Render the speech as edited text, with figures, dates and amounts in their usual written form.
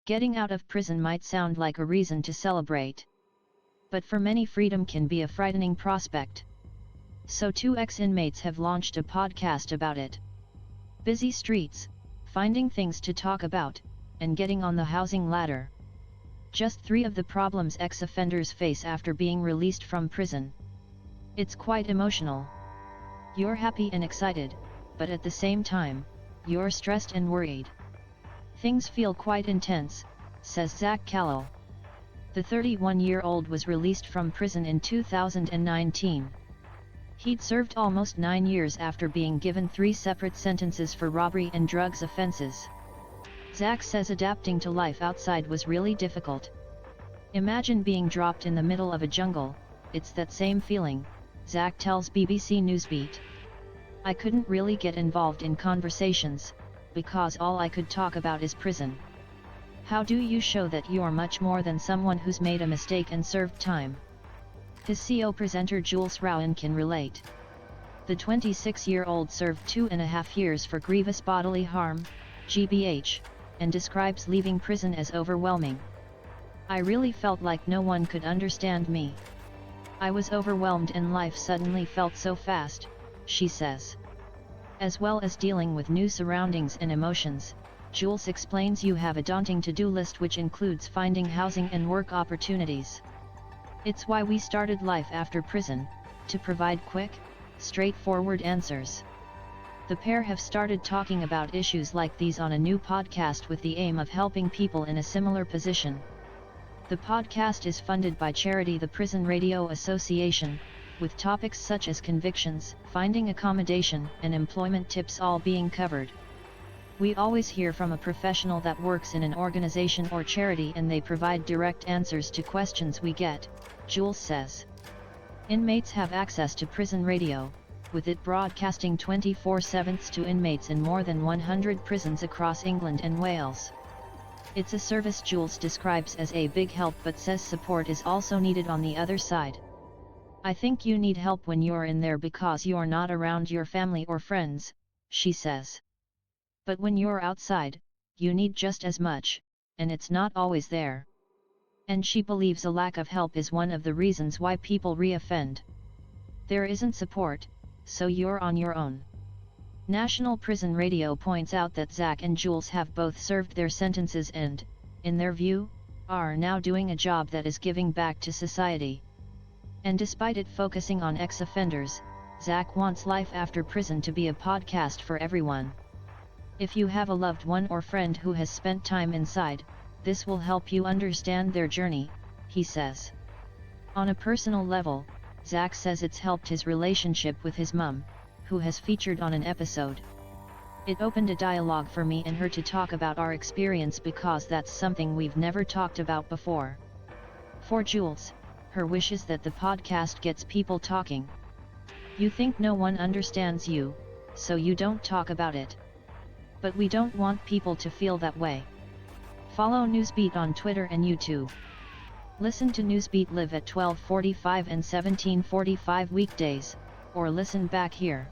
Getting out of prison might sound like a reason to celebrate. But for many, freedom can be a frightening prospect. So 2 ex-inmates have launched a podcast about it. Busy streets, finding things to talk about, and getting on the housing ladder. Just 3 of the problems ex-offenders face after being released from prison. It's quite emotional. You're happy and excited, but at the same time, you're stressed and worried. Things feel quite intense, says Zach Callell. The 31-year-old was released from prison in 2019. He'd served almost 9 years after being given 3 separate sentences for robbery and drugs offenses. Zach says adapting to life outside was really difficult. Imagine being dropped in the middle of a jungle. It's that same feeling, Zach tells BBC Newsbeat. I couldn't really get involved in conversations, because all I could talk about is prison. How do you show that you're much more than someone who's made a mistake and served time? His CO presenter Jules Rowan can relate. The 26-year-old served 2.5 years for grievous bodily harm, GBH, and describes leaving prison as overwhelming. I really felt like no one could understand me. I was overwhelmed and life suddenly felt so fast, she says. As well as dealing with new surroundings and emotions, Jules explains you have a daunting to-do list which includes finding housing and work opportunities. It's why we started Life After Prison, to provide quick, straightforward answers. The pair have started talking about issues like these on a new podcast with the aim of helping people in a similar position. The podcast is funded by charity the Prison Radio Association, with topics such as convictions, finding accommodation, and employment tips all being covered. We always hear from a professional that works in an organization or charity and they provide direct answers to questions we get, Jules says. Inmates have access to prison radio, with it broadcasting 24/7 to inmates in more than 100 prisons across England and Wales. It's a service Jules describes as a big help but says support is also needed on the other side. I think you need help when you're in there because you're not around your family or friends, she says. But when you're outside, you need just as much, and it's not always there. And she believes a lack of help is one of the reasons why people reoffend. There isn't support, so you're on your own. National Prison Radio points out that Zach and Jules have both served their sentences and, in their view, are now doing a job that is giving back to society. And despite it focusing on ex-offenders, Zach wants Life After Prison to be a podcast for everyone. If you have a loved one or friend who has spent time inside, this will help you understand their journey, he says. On a personal level, Zach says it's helped his relationship with his mum, who has featured on an episode. It opened a dialogue for me and her to talk about our experience because that's something we've never talked about before. For Jules, her wish is that the podcast gets people talking. You think no one understands you, so you don't talk about it. But we don't want people to feel that way. Follow Newsbeat on Twitter and YouTube. Listen to Newsbeat live at 12:45 and 17:45 weekdays, or listen back here.